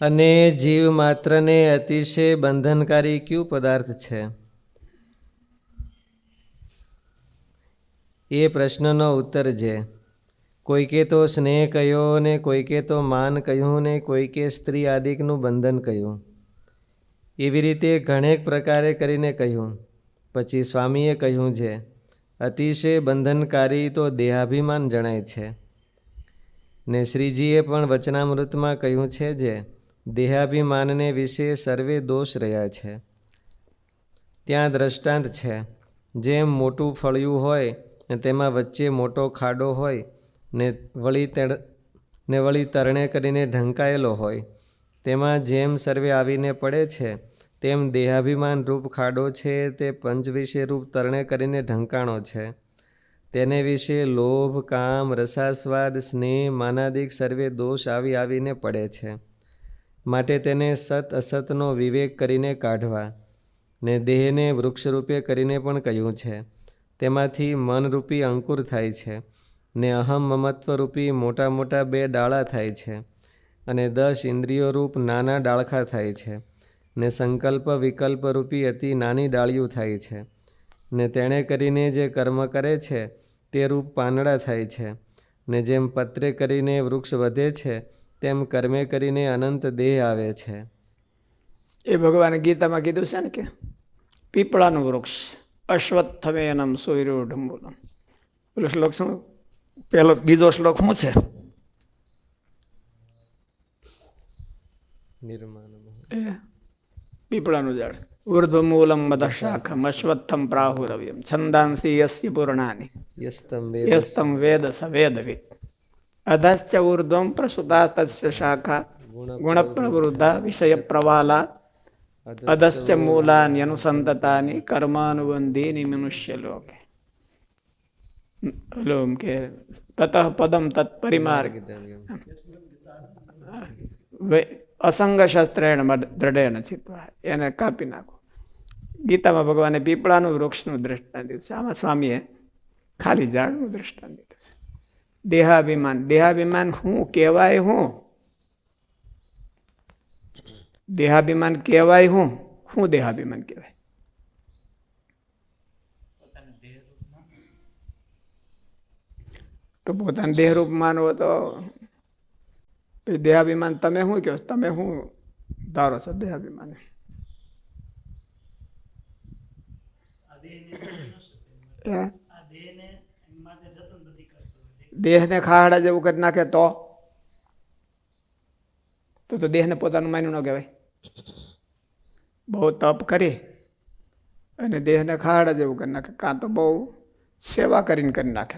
અને જીવ માત્રને અતિશય બંધનકારી કયું પદાર્થ છે? એ પ્રશ્નનો ઉત્તર છે. કોઈકે તો સ્નેહ કહ્યો ને કોઈકે તો માન કહ્યું ને કોઈકે સ્ત્રી આદિકનું બંધન કહ્યું. એવી રીતે ઘણેક પ્રકારે કરીને કહ્યું. પછી સ્વામીએ કહ્યું છે અતિશય બંધનકારી તો દેહાભિમાન જણાય છે. ને શ્રીજીએ પણ વચનામૃતમાં કહ્યું છે જે દેહાભિમાનને વિશે સર્વે દોષ રહ્યા છે. ત્યાં દ્રષ્ટાંત છે. જેમ મોટું ફળિયું હોય ને તેમાં વચ્ચે મોટો ખાડો હોય ને વળી તરણે કરીને ઢંકાયેલો હોય, તેમાં જેમ સર્વે આવીને પડે છે તેમ દેહાભિમાન રૂપ ખાડો છે તે પંચવિષય રૂપ તરણે કરીને ઢંકાણો છે. તેને વિશે લોભ, કામ, રસાસ્વાદ, સ્નેહ, માનાદિક સર્વે દોષ આવીને પડે છે. માટે તેને સત અસતનો વિવેક કરીને કાઢવા. ને દેહને વૃક્ષરૂપે કરીને પણ કહ્યું છે. તેમાંથી મનરૂપી અંકુર થાય છે ને અહમ મમત્વરૂપી મોટા મોટા 2 ડાળા થાય છે અને 10 ઇન્દ્રિયો રૂપ નાના ડાળખા થાય છે ને સંકલ્પ વિકલ્પ રૂપી અતિ નાની ડાળીઓ થાય છે. ને તેણે કરીને જે કર્મ કરે છે તે રૂપ પાંદડા થાય છે. ને જેમ પત્રે કરીને વૃક્ષ વધે છે તેમ કર્મે કરીને અનંત દેહ આવે છે. એ ભગવાને ગીતામાં કીધું છે ને કે પીપળાનું વૃક્ષ અશ્વત્થમેનમ સૂર્યોઢમૂલમ. પેલો શ્લોક શું? બીજો શ્લોક શું છે? પીપળાનું ઝાડ ઉર્ધ્વમૂલમ મદશાખમ અશ્વત્થમ પ્રાહુરવ્યમ છંદાંસી યસ્ય પૂર્ણાની યસ્તમ વેદ સ વેદવિદ અધશ્ચ ઉર્ધ્વમ પ્રસુતા તસ્ય શાખા ગુણ પ્રવૃદ્ધા વિષય પ્રવાલા અધશ્ચ મૂલાની અનુસંતતાની કર્માનુબંધીની મનુષ્ય લોકે. કે તતઃ પદમ તત્પરિમાર્ગ અસંગ શસ્ત્રેણ દ્રઢેન ચિત્વા. એને કાપી નાખો. ગીતામાં ભગવાને પીપળાનું વૃક્ષનું દ્રષ્ટાંત દીધું છે. આમાં સ્વામીએ ખાલી ઝાડનું દ્રષ્ટાંત દીધું છે. દેહાભિમાન. દેહાભિમાન શું કહેવાય? દેહાભિમાન કહેવાય શું દેહાભિમાન કહેવાય? તો પોતાનું દેહરૂપ માનવો તો દેહાભિમાન તમે શું કહો? તમે શું ધારો છો દેહાભિમાન? દેહને ખાડા જેવું કરી નાખે તો દેહને પોતાનું માન્યું ન કહેવાય. બહુ તપ કરી અને દેહને ખાડા જેવું કરી નાખે, કાં તો બહુ સેવા કરીને કરી નાખે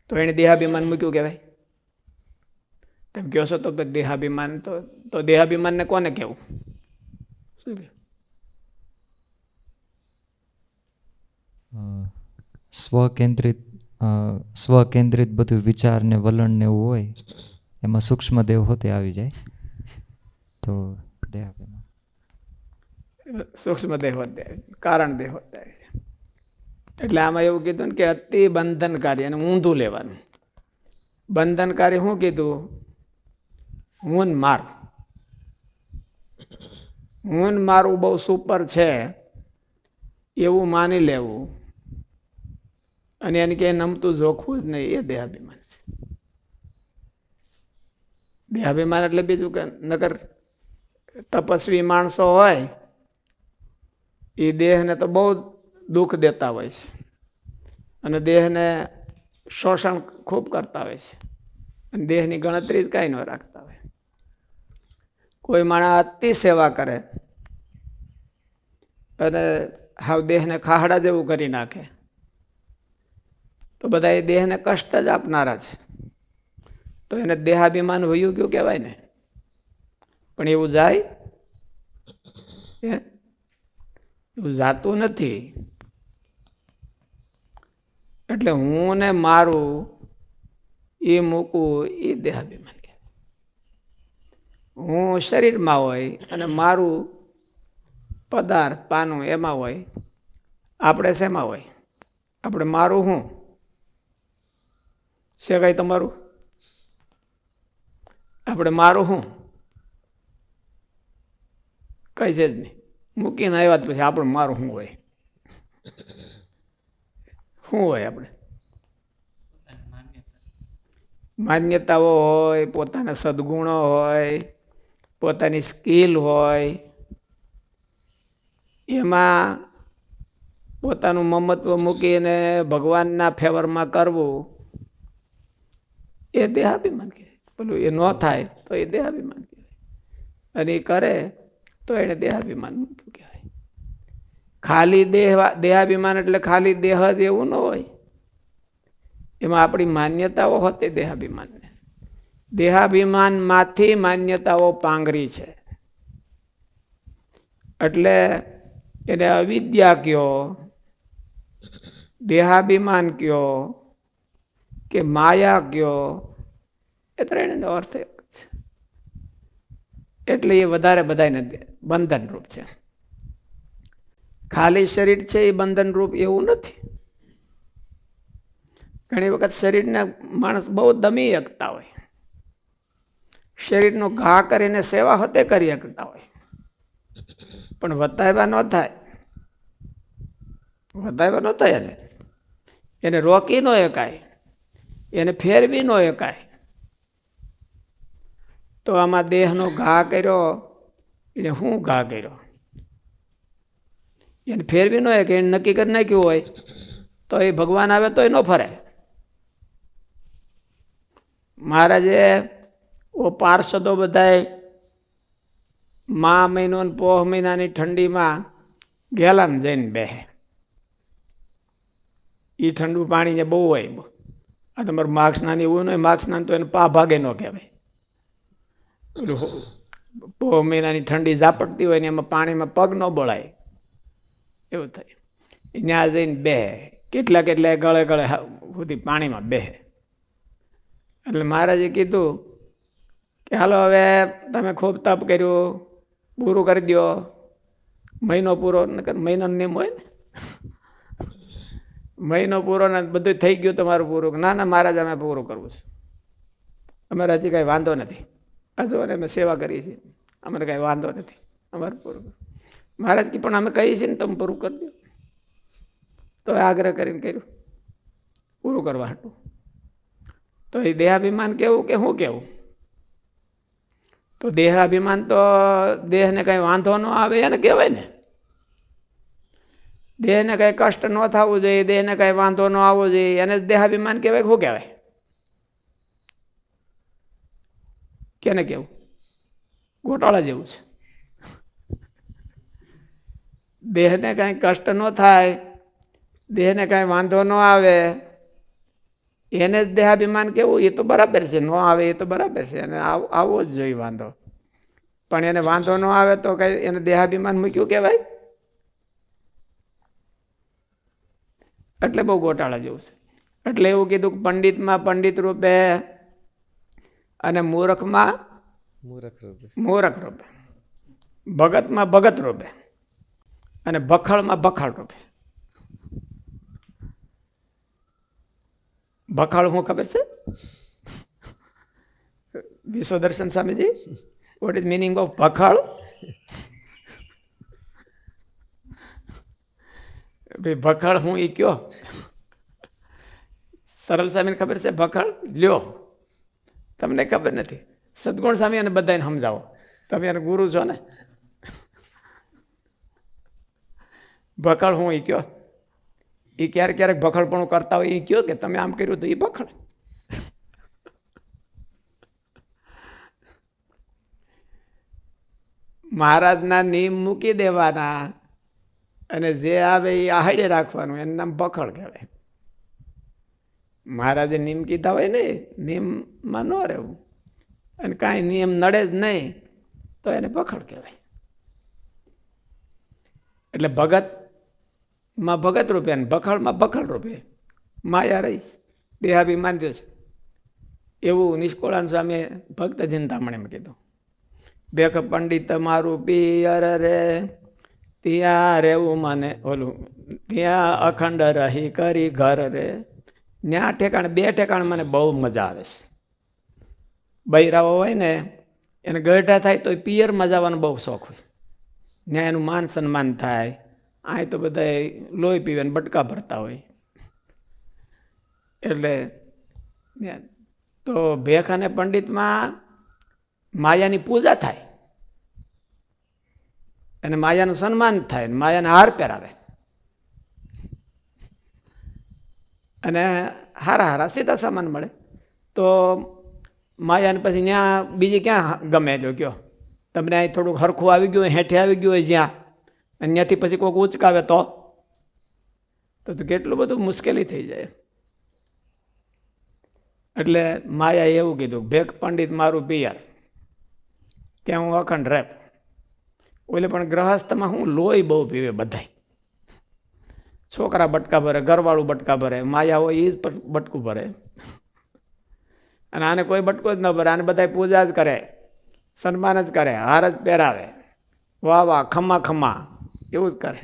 તો એને દેહાભિમાન મૂક્યું કહેવાય. તેમ કહો છો તો દેહાભિમાન તો દેહાભિમાનને કોને કહેવું? શું કહે? સ્વકેન્દ્રિત બધું વિચાર ને વલણ ને એવું હોય, એમાં સૂક્ષ્મ દેહ હોતે આવી જાય તો દેહાભિમાન. સૂક્ષ્મ દેહ હોતે કારણ દેહ હોતે. એટલે આમાં એવું કીધું ને કે અતિ બંધનકારી અને ઊંધું લેવાનું. બંધનકારી શું કીધું? હું મારું બહુ સુપર છે એવું માની લેવું અને એને કે નમતું જોખવું જ નહીં, એ દેહાભિમાન છે. દેહાભિમાન એટલે બીજું કે નકર તપસ્વી માણસો હોય એ દેહને તો બહુ દુઃખ દેતા હોય છે અને દેહને શોષણ ખૂબ કરતા હોય છે અને દેહની ગણતરી જ કાંઈ ન રાખતા હોય. કોઈ માણસ અતિ સેવા કરે અને હાવ દેહને ખાહડા જેવું કરી નાખે તો બધા એ દેહને કષ્ટ જ આપનારા છે. તો એને દેહાભિમાન વયું ગયું કહેવાય ને. પણ એવું જાય? એવું જાતું નથી. એટલે હું ને મારું એ મૂકવું એ દેહાભિમાન કહેવાય. હું શરીરમાં હોય અને મારું પદાર્થ પાનું એમાં હોય. આપણે શેમાં હોય? આપણે મારું શું છે? કઈ તમારું આપણે મારું શું કઈ છે જ નહીં. મૂકીને આવ્યા પછી આપણે મારું શું હોય? શું હોય? આપણે માન્યતાઓ હોય, પોતાના સદગુણો હોય, પોતાની સ્કિલ હોય, એમાં પોતાનું મમત્વ મૂકીને ભગવાનના ફેવરમાં કરવું એ દેહાભિમાન કહેવાય. પેલું એ ન થાય તો એ દેહાભિમાન કહેવાય, અને એ કરે તો એને દેહાભિમાન મૂક્યું કહેવાય. ખાલી દેહાભિમાન એટલે ખાલી દેહ જ એવું ન હોય, એમાં આપણી માન્યતાઓ હોતી દેહાભિમાનને. દેહાભિમાનમાંથી માન્યતાઓ પાંગરી છે, એટલે એને અવિદ્યા કયો, દેહાભિમાન કયો કે માયા કયો, એ ત્રણેયનો અર્થ એક છે. એટલે એ વધારે બધાને બંધનરૂપ છે. ખાલી શરીર છે એ બંધનરૂપ એવું નથી. ઘણી વખત શરીરને માણસ બહુ દમી શકતા હોય, શરીરનો ઘા કરીને સેવા હોતે કરી શકતા હોય, પણ વતાવ્યા ન થાય. વતાવ્યા ન થાય, એને રોકી ન એકાય, એને ફેરવી ન એકાય. તો આમાં દેહનો ઘા કર્યો, એને શું ઘા કર્યો? એને ફેરવી ન કે એને નક્કી કરી નાખ્યું હોય તો એ ભગવાન આવે તો એ ન ફરે. મહારાજે પાર્ષદો બધાય મા મહિનો ને પોહ મહિનાની ઠંડીમાં ગેલામાં જઈને બેહે. એ ઠંડુ પાણી જે બહુ હોય, આ તમારું માઘ સ્નાન એવું નહીં, માઘ સ્નાન તો એને પા ભાગે ન કહેવાય. પોહ મહિનાની ઠંડી ઝાપટતી હોય ને એમાં પાણીમાં પગ ન બોળાય એવું થાય. ત્યાં જઈને બેહે, કેટલા કેટલા ગળે ગળે સુધી પાણીમાં બેહે. એટલે મહારાજે કીધું કે હાલો હવે તમે ખૂબ તપ કર્યું, પૂરું કરી દો. મહિનો પૂરો, મહિનાનો નિયમ હોય ને, મહિનો પૂરો ને બધું થઈ ગયું તમારું પૂરું. ના ના મહારાજ અમે પૂરું કરવું છે, અમારે હજી કાંઈ વાંધો નથી, હજુ અમે સેવા કરીએ છીએ, અમારે કાંઈ વાંધો નથી, અમારે પૂરું કરવું. મહારાજ કે પણ અમે કહીએ છીએ ને તમે પૂરું કરી દો. તો આગ્રહ કરીને કર્યું પૂરું કરવા હતું. તો એ દેહાભિમાન કેવું કે શું કેવું? તો દેહાભિમાન તો દેહને કંઈ વાંધો ન આવે એને કહેવાય ને. દેહને કંઈ કષ્ટ ન થવું જોઈએ, દેહને કંઈ વાંધો ન આવવો જોઈએ, એને દેહાભિમાન કહેવાય. શું કહેવાય? કેને કેવું? ગોટાળા જેવું છે. દેહને કાંઈ કષ્ટ ન થાય, દેહને કાંઈ વાંધો ન આવે, એને જ દેહાભિમાન કેવું? એ તો બરાબર છે, ન આવે એ તો બરાબર છે, એને આવવો જ જોઈએ વાંધો. પણ એને વાંધો ન આવે તો કઈ એને દેહાભિમાન મૂક્યું કહેવાય? એટલે બહુ ગોટાળા જેવું છે. એટલે એવું કીધું કે પંડિતમાં પંડિત રૂપે અને મૂર્ખમાં મૂર્ખ રૂપે, ભગતમાં ભગત રૂપે અને ભખળમાં ભખળ રૂપે. ભખળ શું ખબર છે? Vishwadarshan Swamiji, what is meaning of ભખળ? ભખળ હું એ કયો? સરળ સ્વામીને ખબર છે ભખળ? લ્યો, તમને ખબર નથી. સદગુણ સ્વામી અને બધાને સમજાવો, તમે એને ગુરુ છો ને. ભખળ હું એ કયો? એ ક્યારેક ક્યારેક ભખડપણું કરતા હોય એ કયો કે તમે આમ કર્યું તો એ ભખડ. મહારાજના નિયમ મૂકી દેવાના અને જે આવે એ આહડે રાખવાનું, એનું નામ ભખડ કહેવાય. મહારાજે નિયમ કીધા હોય ને, નિયમમાં ન રહેવું અને કાંઈ નિયમ નડે જ નહીં તો એને ભખડ કહેવાય. એટલે ભગતમાં ભગત રૂપે અને ભખડમાં ભખડ રૂપે માયા રહી, દેહાભિમાન જો છે. એવું નિષ્કોળાન સ્વામીએ ભક્ત ચિંતામણીમાં કીધું. બેખ પંડિત મારું પિયર રે, ત્યાં રેવું મને ઓલું, ત્યાં અખંડ રહી કરી ઘર રે. ત્યાં ઠેકાણે બે ઠેકાણે મને બહુ મજા આવે છે, બૈરાઓ હોય ને એને ગઢા થાય તો પિયરમાં જવાનો બહુ શોખ હોય, ત્યાં એનું માન સન્માન થાય. આ તો બધા લોહી પીવે ને બટકા ભરતા હોય. એટલે તો ભેખ અને પંડિતમાં માયાની પૂજા થાય અને માયાનું સન્માન થાય, માયાને હાર પહેરાવે અને હારા હારા સીધા સામાન મળે. તો માયાને પછી ત્યાં બીજી ક્યાં ગમે જો કયો, તમને અહીં થોડુંક હરખું આવી ગયું હોય, હેઠે આવી ગયું હોય જ્યાં, અને ત્યાંથી પછી કોઈક ઉચકાવે તો કેટલું બધું મુશ્કેલી થઈ જાય. એટલે માયાએ એવું કીધું, ભેખ પંડિત મારું પિયર, ત્યાં હું અખંડ રેપ. ઓલે પણ ગ્રહસ્થમાં હું લોહી બહુ પીવે બધાય, છોકરા બટકા ભરે, ઘરવાળું બટકા ભરે, માયા હોય એ જ બટકું ભરે. અને આને કોઈ બટકો જ ન ભરે, આને બધા પૂજા જ કરે, સન્માન જ કરે, હાર જ પહેરાવે, વાહ વાહ ખમ્મા ખમ્મા એવું જ કરે.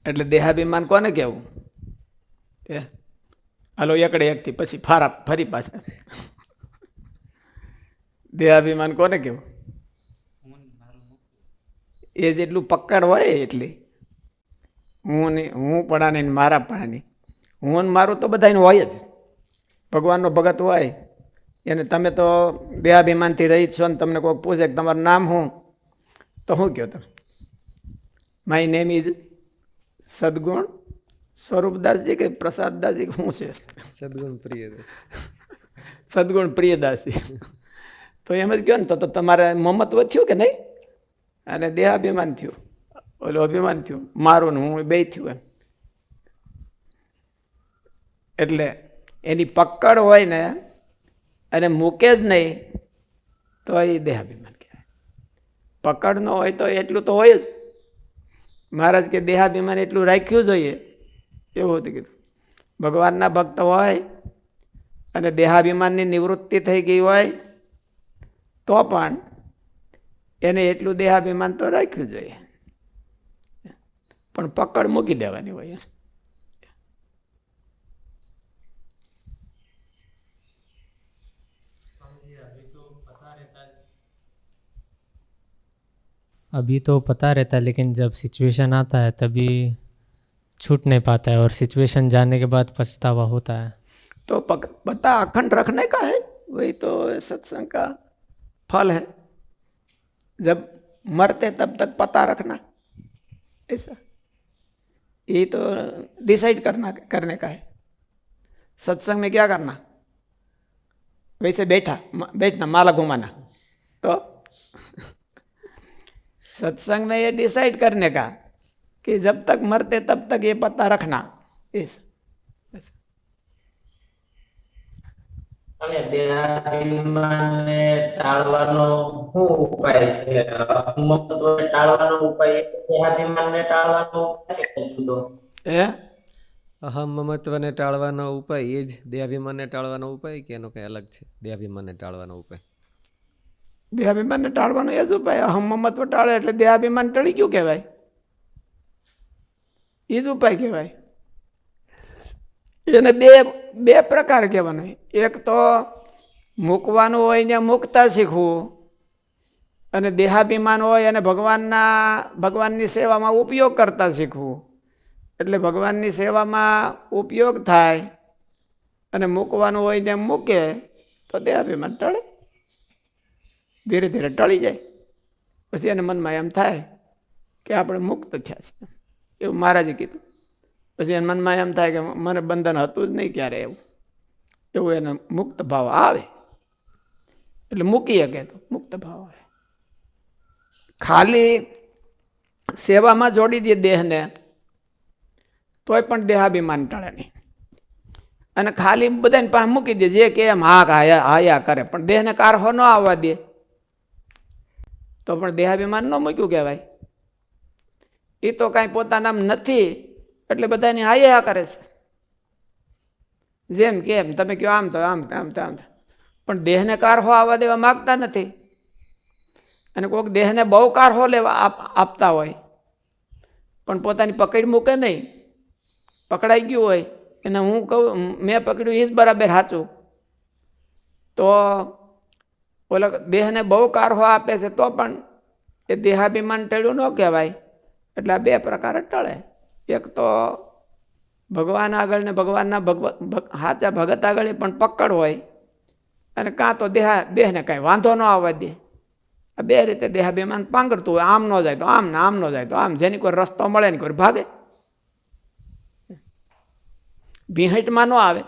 એટલે દેહાભિમાન કોને કહેવું? હાલો એકડે એકથી પછી ફરી પાછા દેહાભિમાન કોને કહેવું? એ જેટલું પકડ હોય એટલી, હું પડાની મારા પડાની, હું મારું તો બધાને હોય જ. ભગવાનનો ભગત હોય એને તમે તો દેહાભિમાનથી રહી છો ને તમને કોઈક પૂછે કે તમારું નામ શું, તો શું કહો તમે? માય નેમ ઇઝ સદગુણ સ્વરૂપદાસજી કે પ્રસાદદાસજી શું છે? સદગુણ પ્રિયદાસ. સદગુણ પ્રિયદાસજી. તો એમ જ કહો ને, તો તમારે મમત્વ થયું કે નહીં? અને દેહાભિમાન થયું, ઓલું અભિમાન થયું, મારું ને હું બે થયું એમ. એટલે એની પકડ હોય ને અને મૂકે જ નહીં તો એ દેહાભિમાન કહેવાય. પકડ ન હોય તો એટલું તો હોય જ. મહારાજ કે દેહાભિમાન એટલું રાખ્યું જોઈએ એવું હતું કીધું. ભગવાનના ભક્ત હોય અને દેહાભિમાનની નિવૃત્તિ થઈ ગઈ હોય તો પણ એને એટલું દેહાભિમાન તો રાખ્યું જોઈએ, પણ પકડ મૂકી દેવાની હોય. अभी तो पता रहता है, लेकिन जब सिचुएशन आता है तभी छूट नहीं पाता है और सिचुएशन जाने के बाद पछतावा होता है. तो पता अखंड रखने का है, वही तो सत्संग का फल है. जब मरते तब तक पता रखना, ऐसा ये तो डिसाइड करने का है. सत्संग में क्या करना? वैसे बैठना माला घुमाना. तो सत्संग में ये डिसाइड करने का कि जब तक मरते तब तक ये पता रखना. इस અને દેહાભિમાનને ટાળવાનો શું ઉપાય છે? અહંમત્વને ટાળવાનો ઉપાય દેહાભિમાનને ટાળવાનો ઉપાય કે જુદો? અહમ મમત્વને ટાળવાનો ઉપાય એ જ દેહાભિમાનને ટાળવાનો ઉપાય કે એનો કંઈ અલગ છે? દેહાભિમાનને ટાળવાનો ઉપાય દેહાભિમાનને ટાળવાનો એ જ ઉપાય. અહમ મમત્વ ટાળે એટલે દેહાભિમાન ટળી ગયું કહેવાય. એ જ ઉપાય કહેવાય. એને બે પ્રકાર કહેવાનો. એક તો મૂકવાનું હોય ને મૂકતા શીખવું, અને દેહાભિમાન હોય અને ભગવાનની સેવામાં ઉપયોગ કરતા શીખવું. એટલે ભગવાનની સેવામાં ઉપયોગ થાય અને મૂકવાનું હોય ને મૂકે તો દેહાભિમાન ટળે, ધીરે ધીરે ટળી જાય. પછી એને મનમાં એમ થાય કે આપણે મુક્ત થયા છે, એવું મહારાજે કીધું. પછી એને મનમાં એમ થાય કે મને બંધન હતું જ નહીં ક્યારે, એવું એને મુક્ત ભાવ આવે. એટલે મૂકી શકે તો મુક્ત ભાવ આવે. ખાલી સેવામાં જોડી દે દેહને તોય પણ દેહાભિમાન ટળે નહીં. અને ખાલી બધાને પાસે મૂકી દે, જે કે એમ હા હાયા કરે, પણ દેહને કારહો ન આવવા દે તો પણ દેહાભિમાન ન મૂક્યું કહેવાય. એ તો કાંઈ પોતાના નથી એટલે બધાની હાયા કરે છે. જેમ કેમ તમે કહો આમ તો આમ આમ આમ, પણ દેહને કારહો આવવા દેવા માગતા નથી. અને કોઈક દેહને બહુ કારહો લેવા આપતા હોય પણ પોતાની પકડ મૂકે નહીં, પકડાઈ ગયું હોય એને હું કહું મેં પકડ્યું એ જ બરાબર સાચું, તો ઓલા દેહને બહુ કારહો આપે છે તો પણ એ દેહાભિમાન ટળ્યું ન કહેવાય. એટલે આ બે પ્રકારે ટળે. એક તો ભગવાન આગળ ને ભગવાનના સાચા ભગત આગળ પણ પકડ હોય, અને કાં તો દેહને કાંઈ વાંધો ન આવવા દે. આ બે રીતે દેહાભિમાન પાંગરતું હોય. આમ ન જાય તો આમ ને આમ ન જાય તો આમ, જેની કોઈ રસ્તો મળે ને કોઈ ભાગે, ભીહટમાં ન આવે.